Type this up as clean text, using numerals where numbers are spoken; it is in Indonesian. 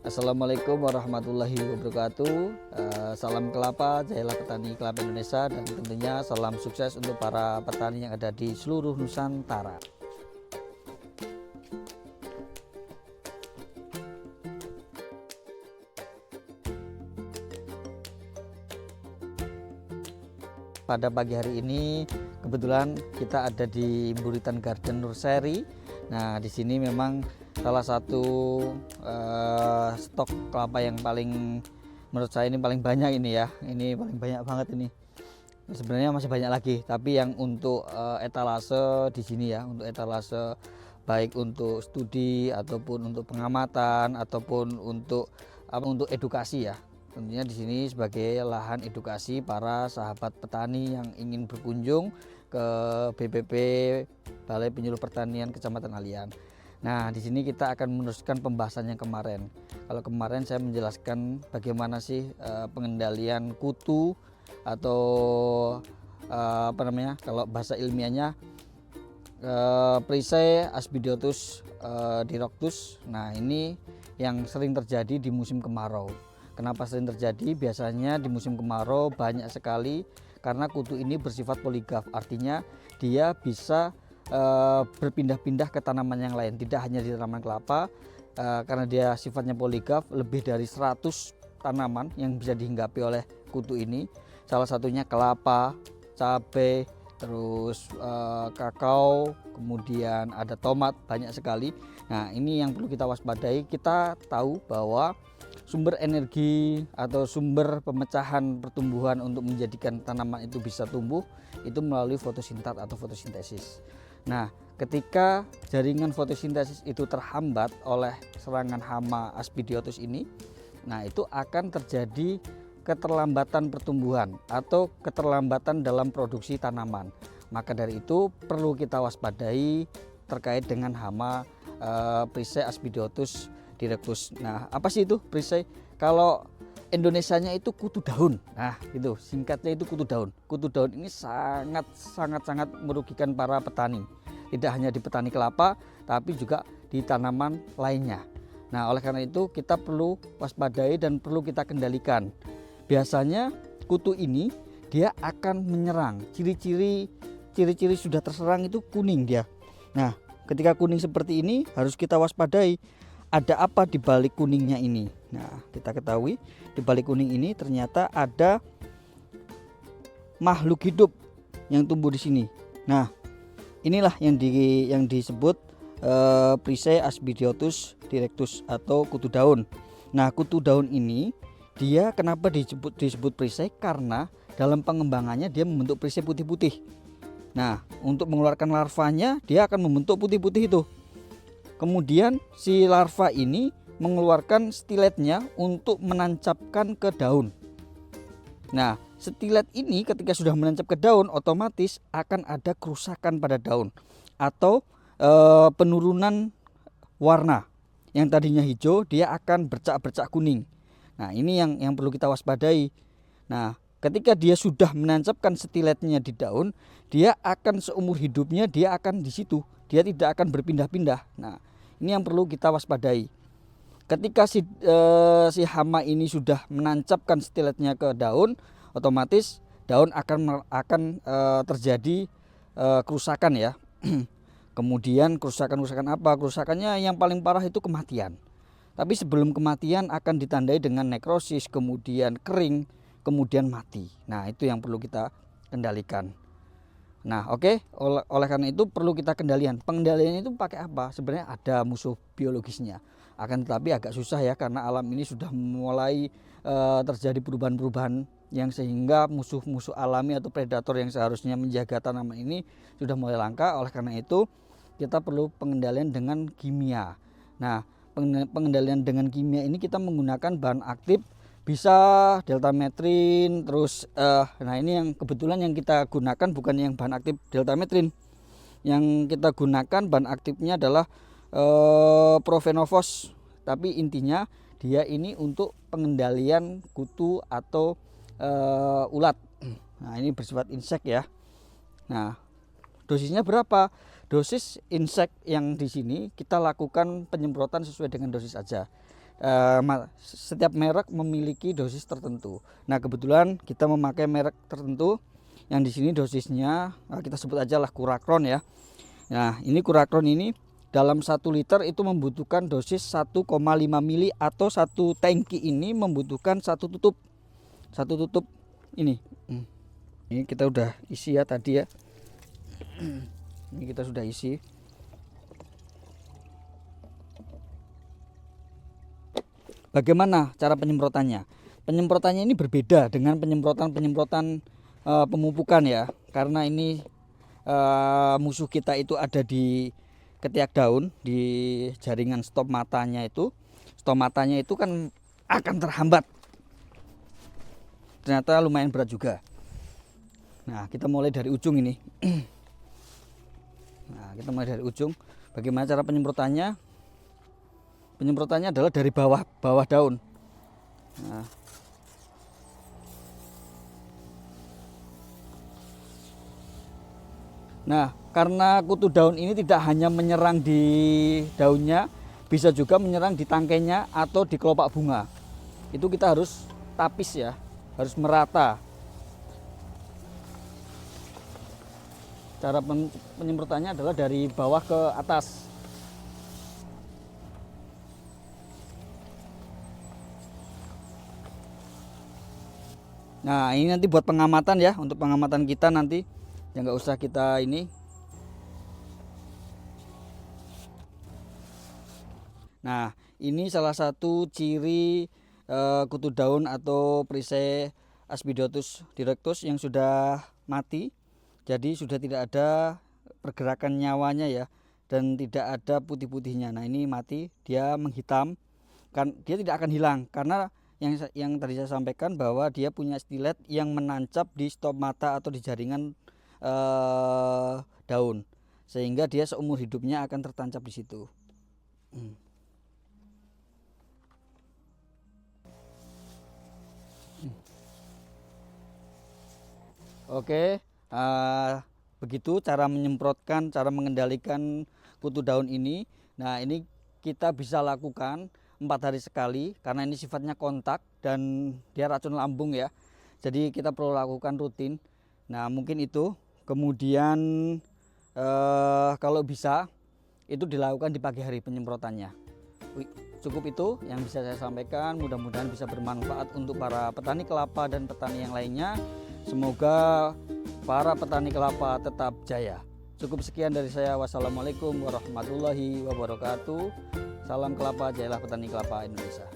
Assalamualaikum warahmatullahi wabarakatuh. Salam kelapa, jayalah petani kelapa Indonesia, dan tentunya salam sukses untuk para petani yang ada di seluruh Nusantara. Pada pagi hari ini kebetulan kita ada di Buritan Garden Nursery. Nah, di sini memang salah satu stok kelapa yang paling, menurut saya ini paling banyak ini ya. Ini paling banyak banget ini. Sebenarnya masih banyak lagi, tapi yang untuk etalase di sini ya, untuk etalase baik untuk studi ataupun untuk pengamatan ataupun untuk edukasi ya. Tentunya di sini sebagai lahan edukasi para sahabat petani yang ingin berkunjung ke BPP Balai Penyuluh Pertanian Kecamatan Alian. Nah, di sini kita akan meneruskan pembahasan yang kemarin. Kalau kemarin saya menjelaskan bagaimana sih pengendalian kutu atau kalau bahasa ilmiahnya Prisai Asbidiotus Diroctus. Nah, ini yang sering terjadi di musim kemarau. Kenapa sering terjadi? Biasanya di musim kemarau banyak sekali karena kutu ini bersifat poligaf, artinya dia bisa berpindah-pindah ke tanaman yang lain, tidak hanya di tanaman kelapa. Karena dia sifatnya poligaf, lebih dari 100 tanaman yang bisa dihinggapi oleh kutu ini. Salah satunya kelapa, cabai, terus kakao, kemudian ada tomat, banyak sekali. Nah, ini yang perlu kita waspadai. Kita tahu bahwa sumber energi atau sumber pemecahan pertumbuhan untuk menjadikan tanaman itu bisa tumbuh itu melalui fotosintat atau fotosintesis. Nah, ketika jaringan fotosintesis itu terhambat oleh serangan hama Asbidiotus ini, nah itu akan terjadi keterlambatan pertumbuhan atau keterlambatan dalam produksi tanaman. Maka dari itu perlu kita waspadai terkait dengan hama Prisai Asbidiotus Directus. Nah, apa sih itu Prisai? Kalau Indonesianya itu kutu daun. Nah, itu singkatnya itu kutu daun. Kutu daun ini sangat merugikan para petani. Tidak hanya di petani kelapa, tapi juga di tanaman lainnya. Nah, oleh karena itu kita perlu waspadai dan perlu kita kendalikan. Biasanya kutu ini dia akan menyerang. Ciri-ciri sudah terserang itu kuning dia. Nah, ketika kuning seperti ini harus kita waspadai. Ada apa di balik kuningnya ini? Nah, kita ketahui di balik kuning ini ternyata ada makhluk hidup yang tumbuh di sini. Nah, inilah yang disebut Prisai Asbidiotus Directus atau kutu daun. Nah, kutu daun ini dia kenapa disebut Prisai? Karena dalam pengembangannya dia membentuk prisai putih-putih. Nah, untuk mengeluarkan larvanya dia akan membentuk putih-putih itu. Kemudian si larva ini mengeluarkan stiletnya untuk menancapkan ke daun. Nah, stilet ini ketika sudah menancap ke daun otomatis akan ada kerusakan pada daun atau penurunan warna. Yang tadinya hijau dia akan bercak-bercak kuning. Nah, ini yang perlu kita waspadai. Nah, ketika dia sudah menancapkan stiletnya di daun, dia akan seumur hidupnya dia akan di situ. Dia tidak akan berpindah-pindah. Nah, ini yang perlu kita waspadai. Ketika si hama ini sudah menancapkan stiletnya ke daun, otomatis daun akan terjadi kerusakan ya. Kemudian kerusakan apa? Kerusakannya yang paling parah itu kematian. Tapi sebelum kematian akan ditandai dengan nekrosis, kemudian kering, kemudian mati. Nah, itu yang perlu kita kendalikan. Nah, oke. Oleh karena itu perlu kita kendalian. Pengendaliannya itu pakai apa? Sebenarnya ada musuh biologisnya. Akan tetapi agak susah ya, karena alam ini sudah mulai terjadi perubahan-perubahan yang sehingga musuh-musuh alami atau predator yang seharusnya menjaga tanaman ini sudah mulai langka. Oleh karena itu kita perlu pengendalian dengan kimia. Nah, pengendalian dengan kimia ini kita menggunakan bahan aktif, bisa deltametrin, terus nah ini yang kebetulan yang kita gunakan bukan yang bahan aktif deltametrin. Yang kita gunakan bahan aktifnya adalah Profenofos. Tapi intinya dia ini untuk pengendalian kutu atau ulat. Nah, ini bersifat insek ya. Nah, dosisnya berapa? Dosis insek yang di sini kita lakukan penyemprotan sesuai dengan dosis aja. setiap merek memiliki dosis tertentu. Nah kebetulan kita memakai merek tertentu yang di sini dosisnya kita sebut aja lah Curacron ya. Nah ini Curacron ini dalam 1 liter itu membutuhkan dosis 1,5 mili atau satu tangki ini membutuhkan satu tutup ini. Ini kita udah isi ya tadi ya. Ini kita sudah isi. Bagaimana cara penyemprotannya? Penyemprotannya ini berbeda dengan penyemprotan pemupukan ya, karena ini musuh kita itu ada di ketiak daun, di jaringan stop matanya itu. Stop matanya itu kan akan terhambat. Ternyata lumayan berat juga. Nah kita mulai dari ujung ini. Nah kita mulai dari ujung. Bagaimana cara penyemprotannya? Penyemprotannya adalah dari bawah daun. Nah, karena kutu daun ini tidak hanya menyerang di daunnya, bisa juga menyerang di tangkainya atau di kelopak bunga. Itu kita harus tapis ya, harus merata. Cara penyemprotannya adalah dari bawah ke atas. Nah ini nanti buat pengamatan ya, untuk pengamatan kita nanti ya nggak usah kita ini. Nah ini salah satu ciri kutu daun atau Prisai Asbidiotus directus yang sudah mati. Jadi sudah tidak ada pergerakan nyawanya ya, dan tidak ada putih-putihnya. Nah ini mati, dia menghitam, kan dia tidak akan hilang karena yang tadi saya sampaikan bahwa dia punya stilet yang menancap di stop mata atau di jaringan daun, sehingga dia seumur hidupnya akan tertancap di situ. Oke, begitu cara menyemprotkan, cara mengendalikan kutu daun ini. Nah ini kita bisa lakukan 4 hari sekali karena ini sifatnya kontak dan dia racun lambung ya. Jadi kita perlu lakukan rutin. Nah mungkin itu. Kemudian kalau bisa itu dilakukan di pagi hari penyemprotannya. Cukup itu yang bisa saya sampaikan. Mudah-mudahan bisa bermanfaat untuk para petani kelapa dan petani yang lainnya. Semoga para petani kelapa tetap jaya. Cukup sekian dari saya. Wassalamualaikum warahmatullahi wabarakatuh. Salam kelapa, jayalah petani kelapa Indonesia.